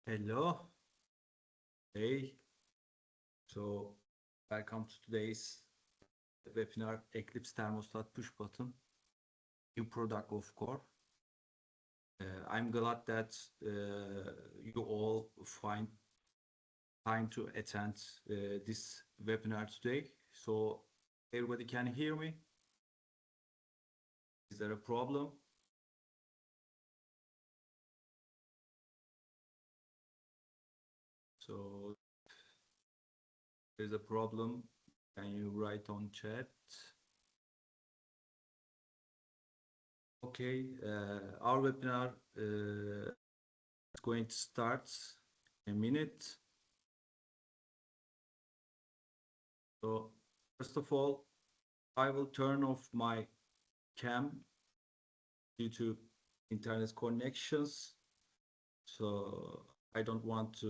Hello. Hey. So welcome to today's webinar, Eclipse Thermostat Push Button, new product of Core. I'm glad that you all find time to attend this webinar today. So everybody can hear me? Is there a problem? So there's a problem. Can you write on chat? Okay, our webinar is going to start in a minute. So first of all, I will turn off my cam due to internet connections. So I don't want to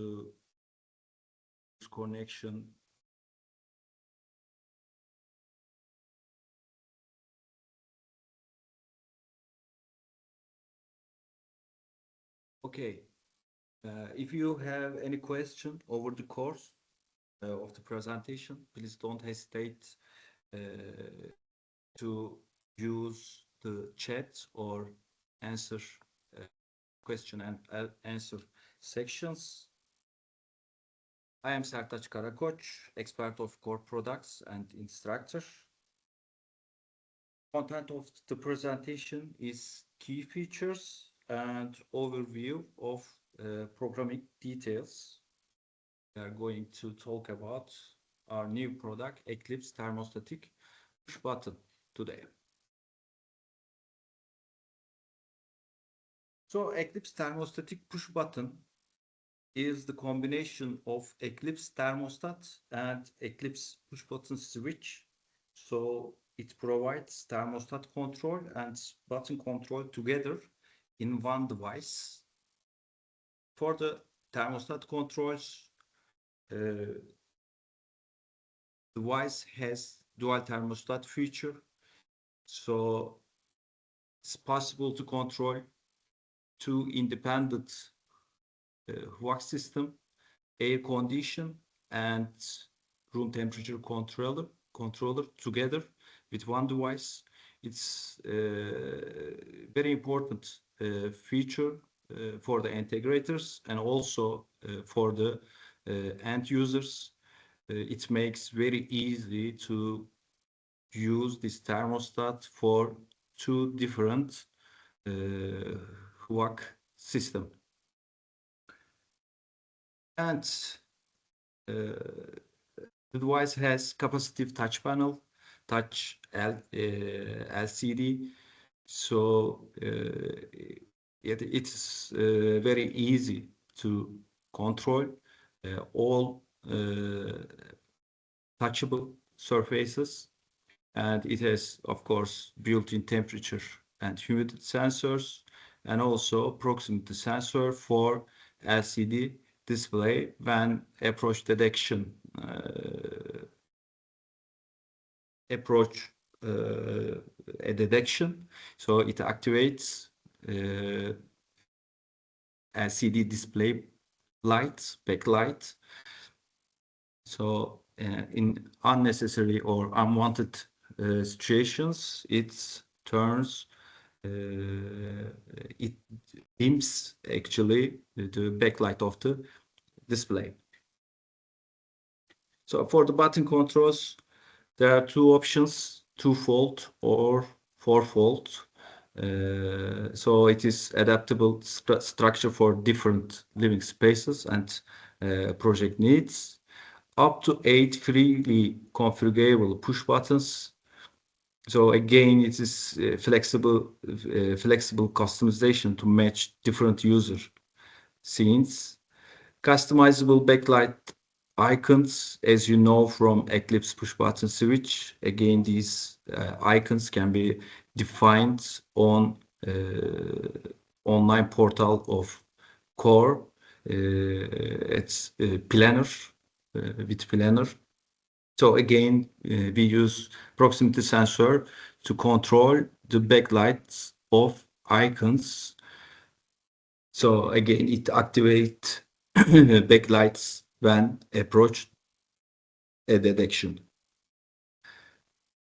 lose connection. Okay. If you have any question over the course of the presentation, please don't hesitate to use the chat or answer question and answer sections. I am Sertaç Karakoç, expert of core products and instructor. Content of the presentation is key features and overview of programming details. We are going to talk about our new product, Eclipse Thermostatic Push Button today. So Eclipse Thermostatic Push Button is the combination of Eclipse thermostat and Eclipse push button switch. So it provides thermostat control and button control together in one device. For the thermostat controls, device has dual thermostat feature. So it's possible to control two independent HVAC system, air condition and room temperature controller together with one device. It's very important feature for the integrators and also for the end users. It makes very easy to use this thermostat for two different HVAC system. And the device has capacitive touch panel, touch LCD. So it's very easy to control all touchable surfaces. And it has, of course, built-in temperature and humidity sensors, and also proximity sensor for LCD display when approach detection a detection. So it activates LCD display lights, backlight. So in unnecessary or unwanted situations, it turns it dims actually the backlight of the display. So for the button controls, there are two options: 2-volt or 4-volt. So it is adaptable structure for different living spaces and project needs. Up to 8 freely configurable push buttons. So again, it is flexible customization to match different user scenes. Customizable backlight icons, as you know from Eclipse push button switch. Again, these icons can be defined on online portal of Core. It's planner with planner. So again, we use proximity sensor to control the backlights of icons. So again, it activates backlights when approached a detection.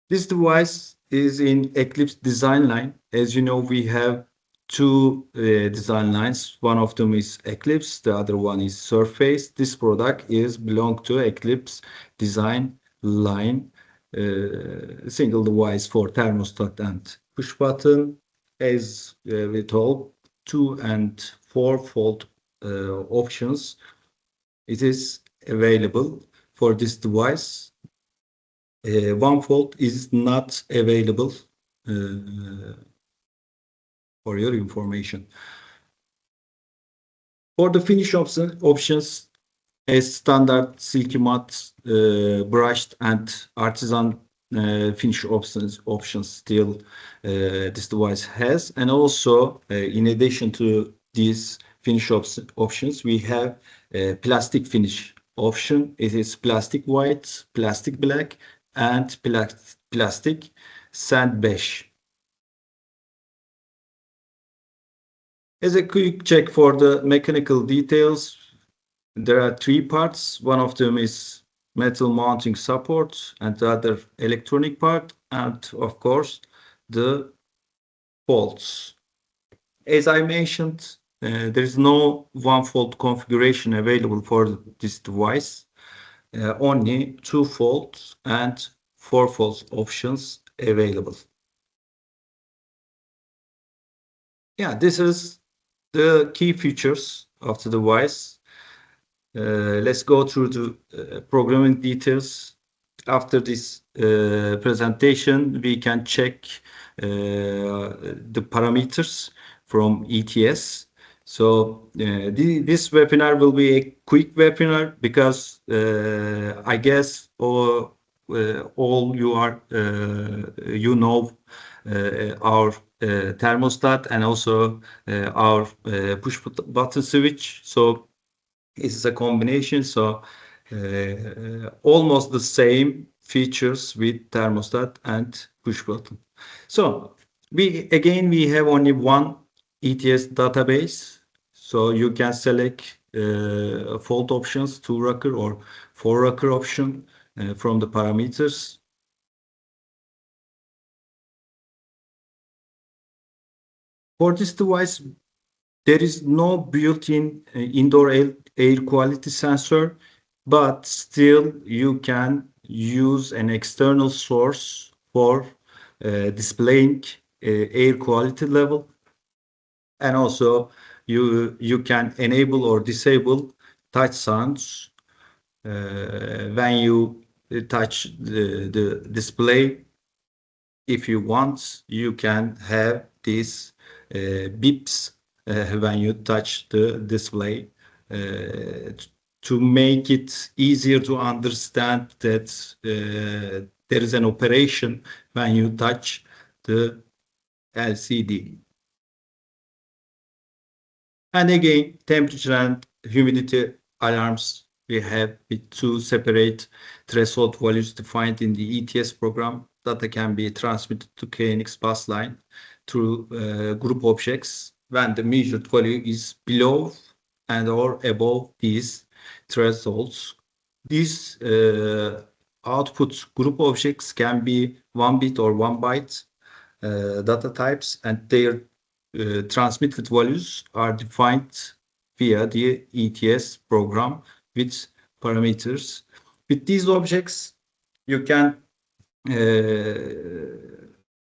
This device is in Eclipse design line. As you know, we have two design lines. One of them is Eclipse, the other one is Surface. This product is belong to Eclipse design line. Single device for thermostat and push button. As we told, 2 and 4-volt options. It is available for this device. 1-volt is not available for your information. For the finish options, a standard silky matte, brushed and artisan finish options still this device has. And also, in addition to these finish options, we have a plastic finish option. It is plastic white, plastic black, and plastic sand beige. As a quick check for the mechanical details, there are 3 parts. One of them is metal mounting support, and the other electronic part, and of course the bolts. As I mentioned, there is no 1-volt configuration available for this device. Only 2-volt and 4-volt options available. Yeah, this is the key features of the device. Let's go through the programming details. After this presentation, we can check the parameters from ETS. So this webinar will be a quick webinar because I guess all you are you know our thermostat and also our push button switch. So it's a combination. So almost the same features with thermostat and push button. So we have only one ETS database. So you can select fault options, 2-rocker or 4-rocker option from the parameters. For this device, there is no built-in indoor air quality sensor, but still you can use an external source for displaying air quality level. And also you can enable or disable touch sounds when you touch the display. If you want, you can have these beeps when you touch the display to make it easier to understand that there is an operation when you touch the LCD. And again, temperature and humidity alarms we have with 2 separate threshold values defined in the ETS program. Data can be transmitted to KNX bus line through group objects when the measured value is below and or above these thresholds. These output group objects can be 1 bit or 1 byte data types, and their transmitted values are defined via the ETS program with parameters. With these objects, you can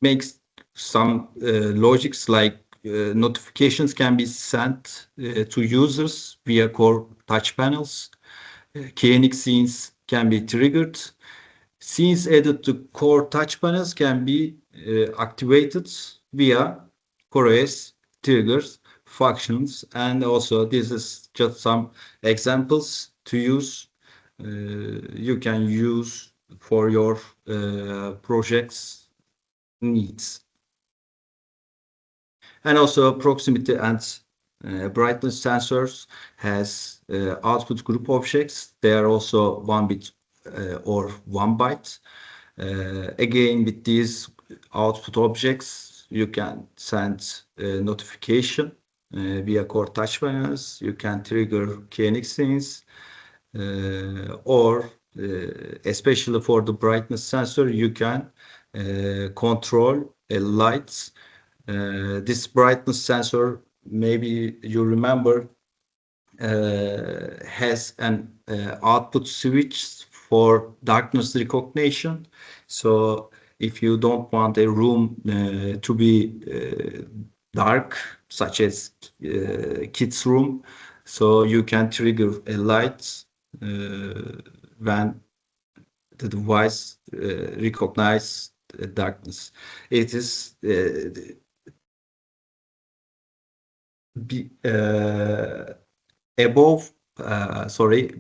make some logics like notifications can be sent to users via core touch panels. KNX scenes can be triggered. Scenes added to core touch panels can be activated via CoreOS triggers, functions, and also this is just some examples to use. You can use for your projects needs. And also proximity and brightness sensors has output group objects. They are also 1 bit or 1 byte. Again, with these output objects, you can send a notification via core touch panels. You can trigger KNX scenes, or especially for the brightness sensor, you can control lights. This brightness sensor, maybe you remember, has an output switch for darkness recognition. So if you don't want a room to be dark, such as kids' room, so you can trigger a light when the device recognizes darkness. It is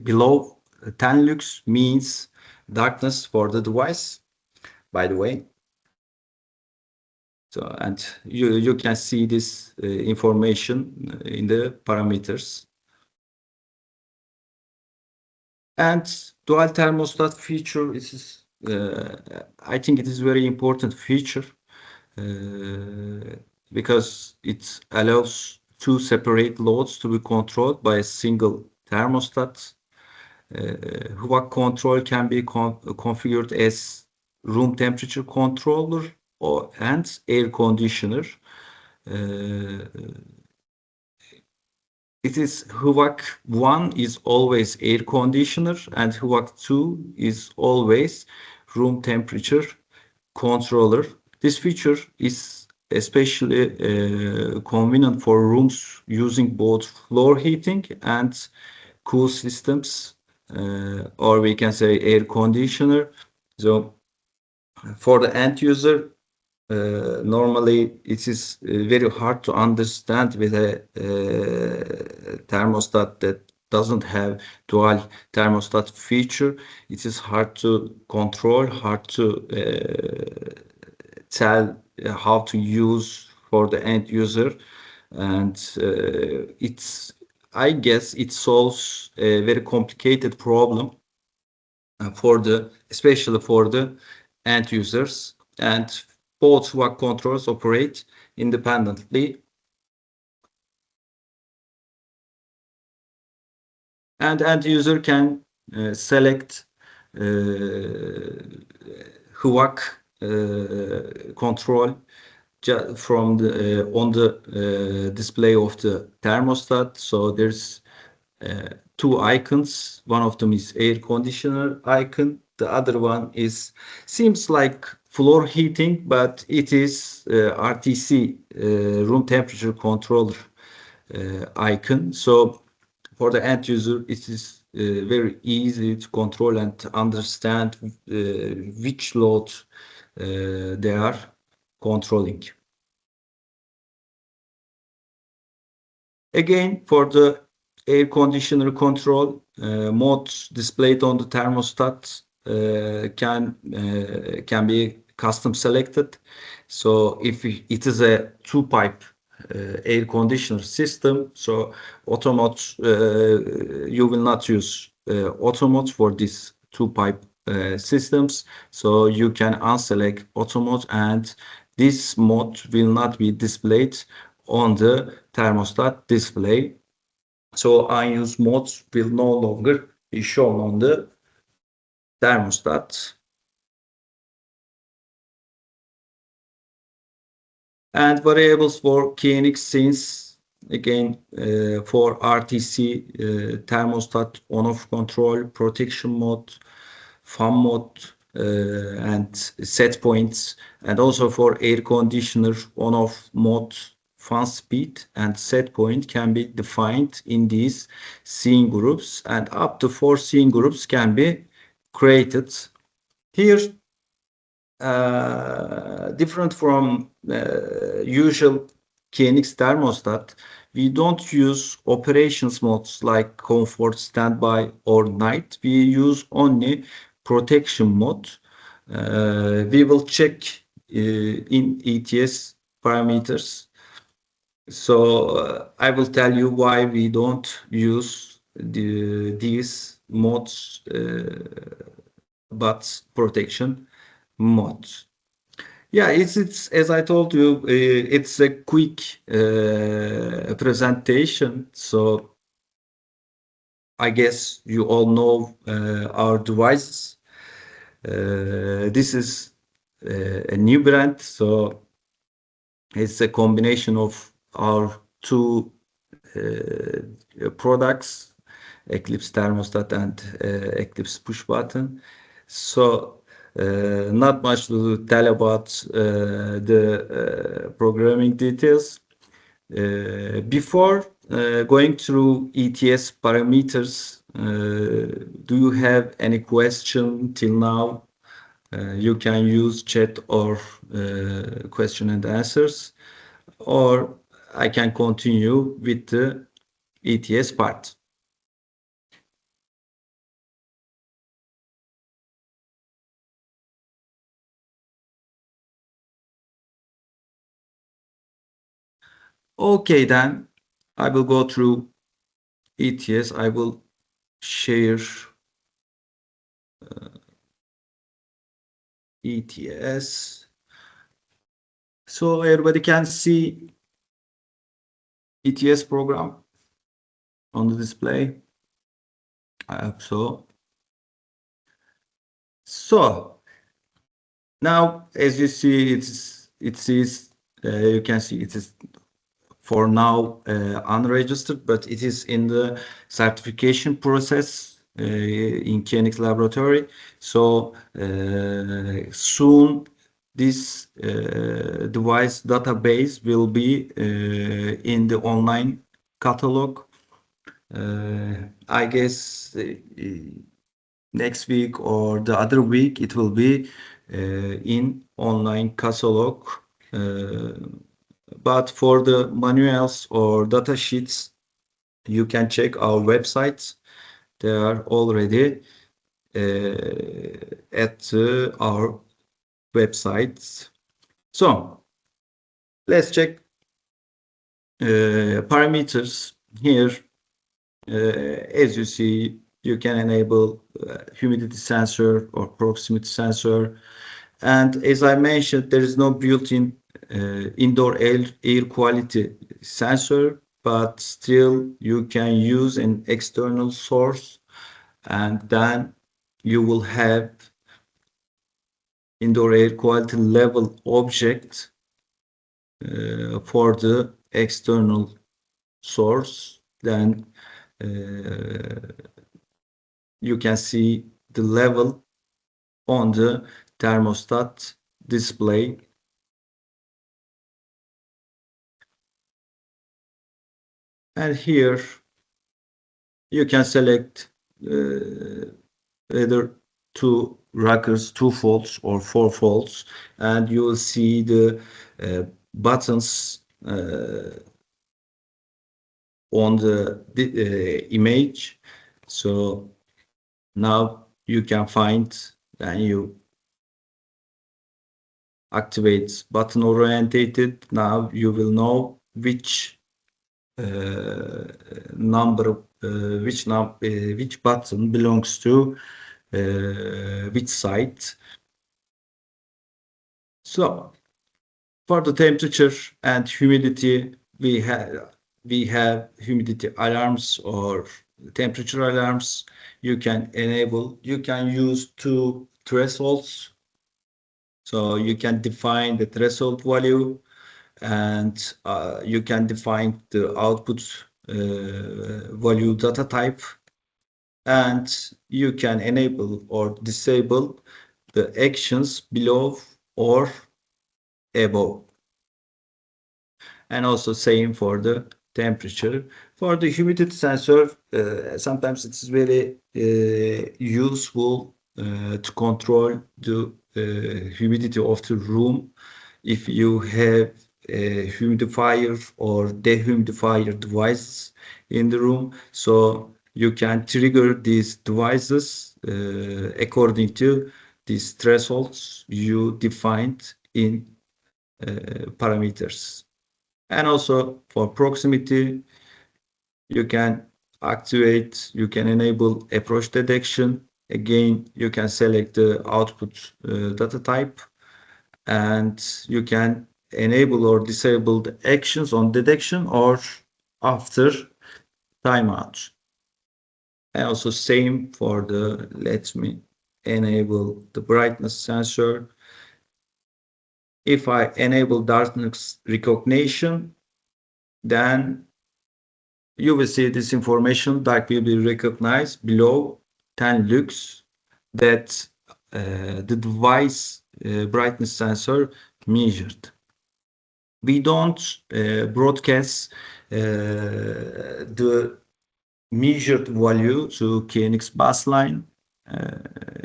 below 10 lux means darkness for the device, by the way. So, and you can see this information in the parameters. And dual thermostat feature is, I think it is very important feature because it allows two separate loads to be controlled by a single thermostat. HVAC control can be configured as room temperature controller and air conditioner. It is HVAC 1 is always air conditioner and HVAC 2 is always room temperature controller. This feature is especially convenient for rooms using both floor heating and cool systems, or we can say air conditioner. So for the end user, normally it is very hard to understand with a thermostat that doesn't have dual thermostat feature. It is hard to control, hard to tell how to use for the end user, and I guess it solves a very complicated problem especially for the end users, and both HVAC controllers operate independently. And end user can select HVAC control from on the display of the thermostat. So there's two icons. One of them is air conditioner icon. The other one seems like floor heating, but it is RTC, room temperature controller icon. So for the end user, it is very easy to control and understand which load they are controlling. Again, for the air conditioner control, modes displayed on the thermostat can be custom selected. So if it is a two-pipe air conditioner system, so auto mode, you will not use auto mode for these two-pipe systems. So you can unselect auto mode, and this mode will not be displayed on the thermostat display. So unused modes will no longer be shown on the thermostat. And variables for KNX scenes, again, for RTC, thermostat on-off control, protection mode, fan mode, and set points, and also for air conditioner on-off mode, fan speed and set point can be defined in these scene groups, and up to 4 scene groups can be created. Here, different from usual KNX thermostat, we don't use operations modes like comfort, standby, or night. We use only protection mode. We will check in ETS parameters. So I will tell you why we don't use these modes, but protection modes. Yeah, it's as I told you, it's a quick presentation. So I guess you all know our devices. This is a new brand, so it's a combination of our two products, Eclipse thermostat and Eclipse push button. So not much to tell about the programming details. Before going through ETS parameters, do you have any question till now? You can use chat or question and answers, or I can continue with the ETS part. Okay, then I will go through ETS. I will share ETS so everybody can see ETS program on the display. I hope so. So now, as you see, you can see it is for now unregistered, but it is in the certification process in Kenix laboratory. So soon this device database will be in the online catalog. I guess next week or the other week it will be in online catalog. But for the manuals or data sheets, you can check our websites. They are already at our websites. So let's check parameters here. As you see, you can enable humidity sensor or proximity sensor. And as I mentioned, there is no built-in indoor air quality sensor, but still you can use an external source, and then you will have indoor air quality level object for the external source. Then you can see the level on the thermostat display. And here you can select either two rockers, 2 volts or 4 volts, and you will see the buttons on the image. So now you can find, and you activate button orientated. Now you will know which which button belongs to which site. So for the temperature and humidity, we have humidity alarms or temperature alarms. You can use two thresholds. So you can define the threshold value, and you can define the output value data type, and you can enable or disable the actions below or above. And also same for the temperature. For the humidity sensor, sometimes it's very useful to control the humidity of the room. If you have a humidifier or dehumidifier devices in the room, so you can trigger these devices according to these thresholds you defined in parameters. And also for proximity, you can enable approach detection. Again, you can select the output data type, and you can enable or disable the actions on detection or after timeout. And also same for the, let me enable the brightness sensor. If I enable darkness recognition, then you will see this information that will be recognized below 10 lux that the device brightness sensor measured. We don't broadcast the measured value to KNX bus line.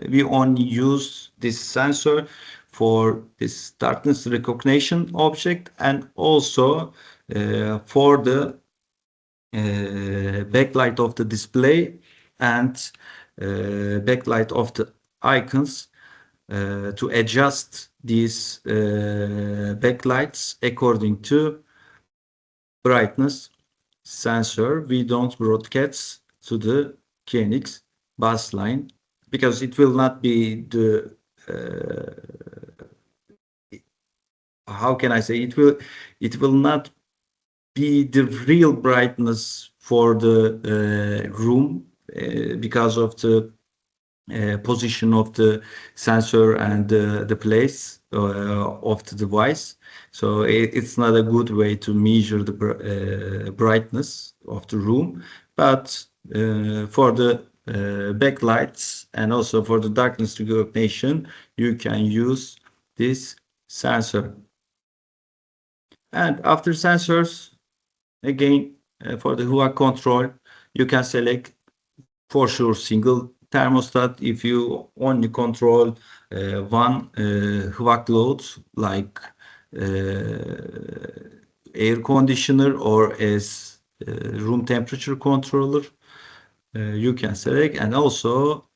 We only use this sensor for this darkness recognition object and also for the backlight of the display and backlight of the icons to adjust these backlights according to brightness sensor. We don't broadcast to the KNX bus line because it will not be the how can I say, it will not be the real brightness for the room because of the position of the sensor and the place of the device. So it's not a good way to measure the brightness of the room, but for the backlights and also for the darkness recognition, you can use this sensor. And after sensors, again, for the HUA control, you can select for sure single thermostat if you only control one HVAC load like air conditioner or as room temperature controller. You can select, and also,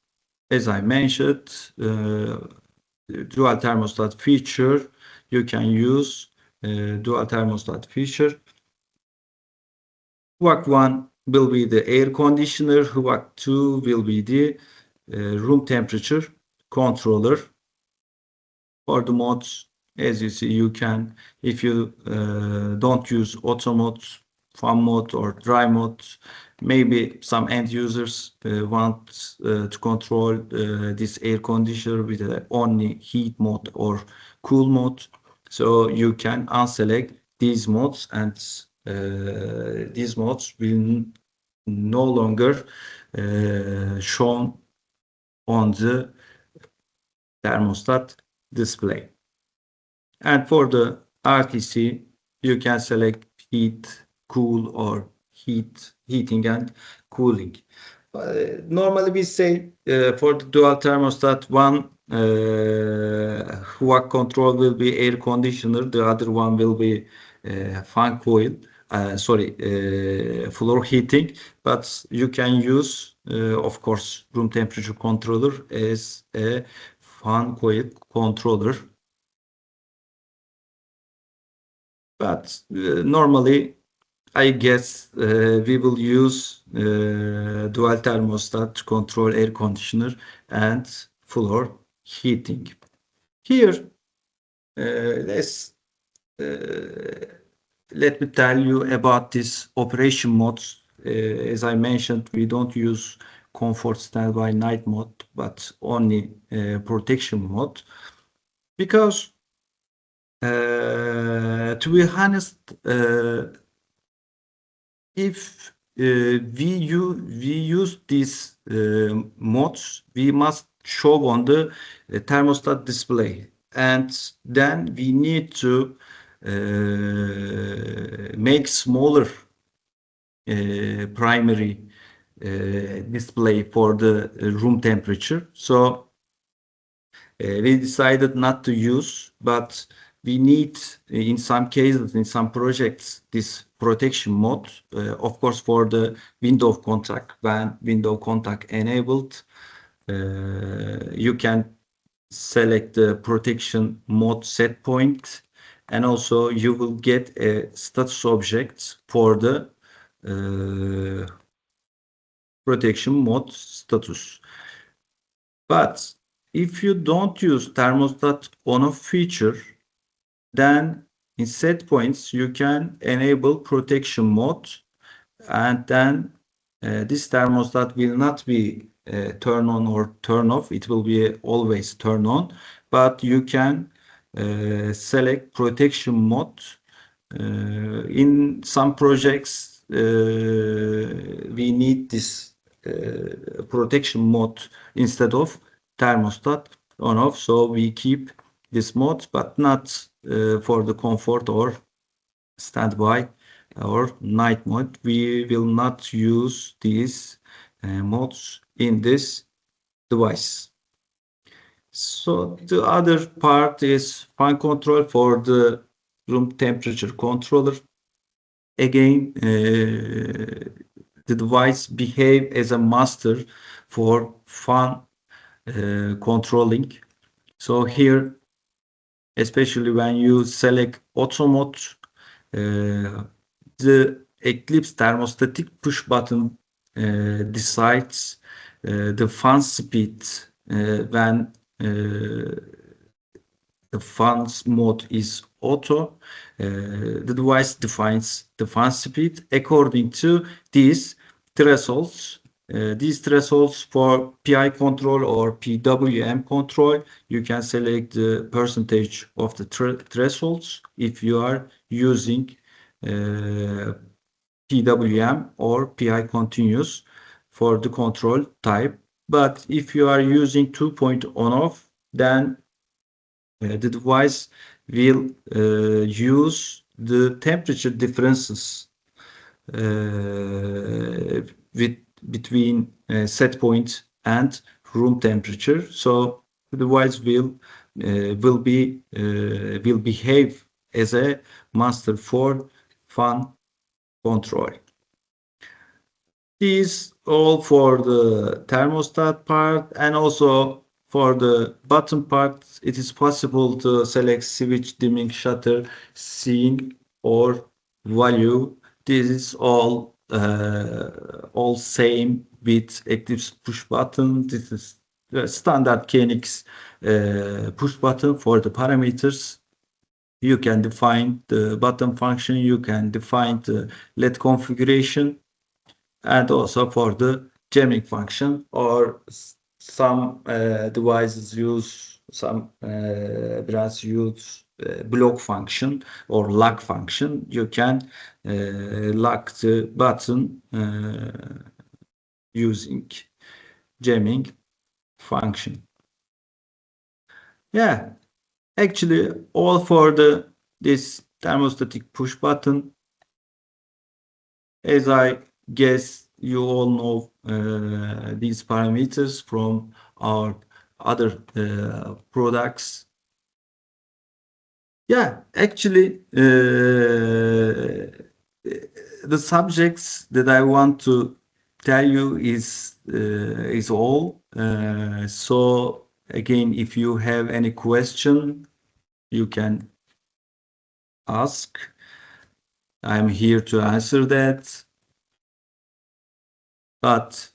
as I mentioned, dual thermostat feature. You can use dual thermostat feature. HVAC 1 will be the air conditioner, HVAC 2 will be the room temperature controller. For the modes, as you see, you can, if you don't use auto mode, fan mode or dry mode, maybe some end users want to control this air conditioner with only heat mode or cool mode. So you can unselect these modes, and these modes will no longer shown on the thermostat display. And for the RTC, you can select heat, cool, or heating and cooling. Normally we say for the dual thermostat, one HVAC control will be air conditioner, the other one will be fan coil. Floor heating, but you can use, of course, room temperature controller as a fan coil controller. But normally, I guess we will use dual thermostat to control air conditioner and floor heating. Here, let me tell you about this operation modes. As I mentioned, we don't use comfort, standby, night mode, but only protection mode. Because to be honest, if we use these modes, we must show on the thermostat display, and then we need to make smaller primary display for the room temperature. So we decided not to use, but we need in some cases, in some projects, this protection mode. Of course, for the window of contact, when window contact enabled, you can select the protection mode set point, and also you will get a status object for the protection mode status. But if you don't use thermostat on-off feature, then in set points you can enable protection mode, and then this thermostat will not be turn on or turn off. It will be always turn on, but you can select protection mode. In some projects we need this protection mode instead of thermostat on off, so we keep this mode, but not for the comfort or standby or night mode. We will not use these modes in this device. So the other part is fan control for the room temperature controller. Again, the device behave as a master for fan controlling. So here, especially when you select auto mode, the Eclipse thermostatic push button decides the fan speed when the fan's mode is auto. The device defines the fan speed according to these thresholds. These thresholds for PI control or PWM control, you can select the percentage of the thresholds if you are using PWM or PI continuous for the control type. But if you are using 2-point on-off, then the device will use the temperature differences between set point and room temperature. So the device will behave as a master for fan control. These all for the thermostat part, and also for the button part, it is possible to select switch, dimming, shutter, scene, or value. This is all same with Eclipse push button. This is the standard KNX push button for the parameters. You can define the button function, you can define the LED configuration, and also for the jamming function, or some devices use, some brands use block function or lock function. You can lock the button using jamming function. Yeah, actually all for this thermostatic push button. As I guess you all know these parameters from our other products. Yeah, actually the subjects that I want to tell you is all. So again, if you have any question, you can ask. I'm here to answer that. But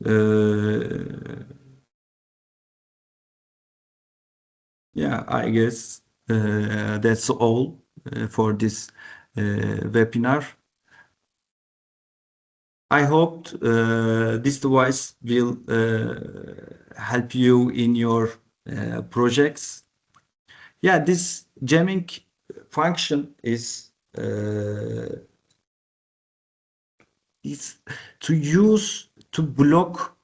yeah, I guess that's all for this webinar. I hope this device will help you in your projects. Yeah, this jamming function is to use to block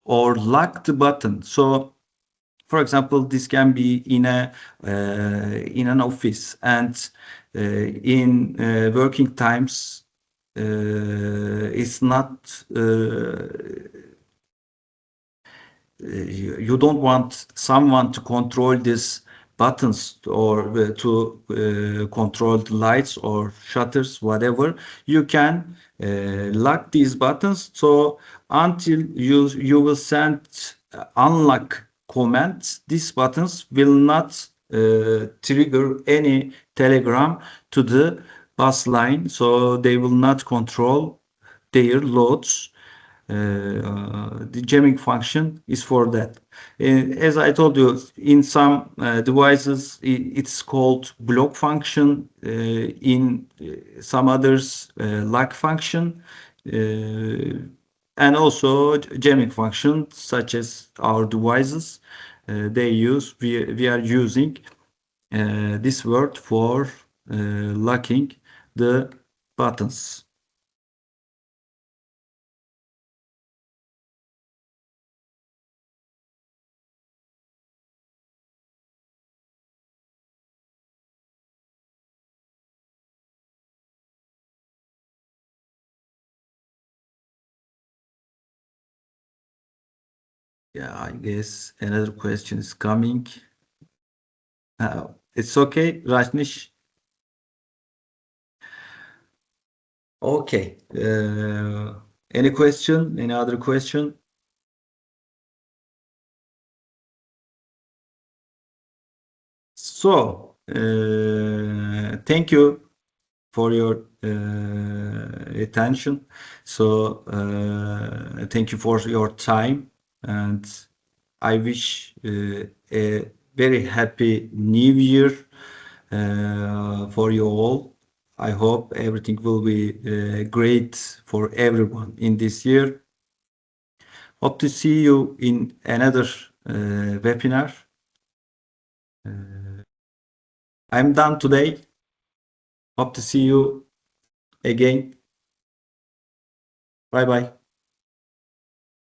or lock the button. So for example, this can be in an office, and in working times it's not you don't want someone to control these buttons or to control the lights or shutters, whatever. You can lock these buttons, so until you will send unlock command, these buttons will not trigger any telegram to the bus line, so they will not control their loads. The jamming function is for that. As I told you, in some devices it's called block function. In some others, lock function, and also jamming function, such as our devices. We are using this word for locking the buttons. Yeah, I guess another question is coming. It's okay, Rajnish. Okay. Any question? Any other question? So, thank you for your attention. So, thank you for your time, and I wish a very happy New Year for you all. I hope everything will be great for everyone in this year. Hope to see you in another webinar. Uh, I'm done today. Hope to see you again. Bye bye.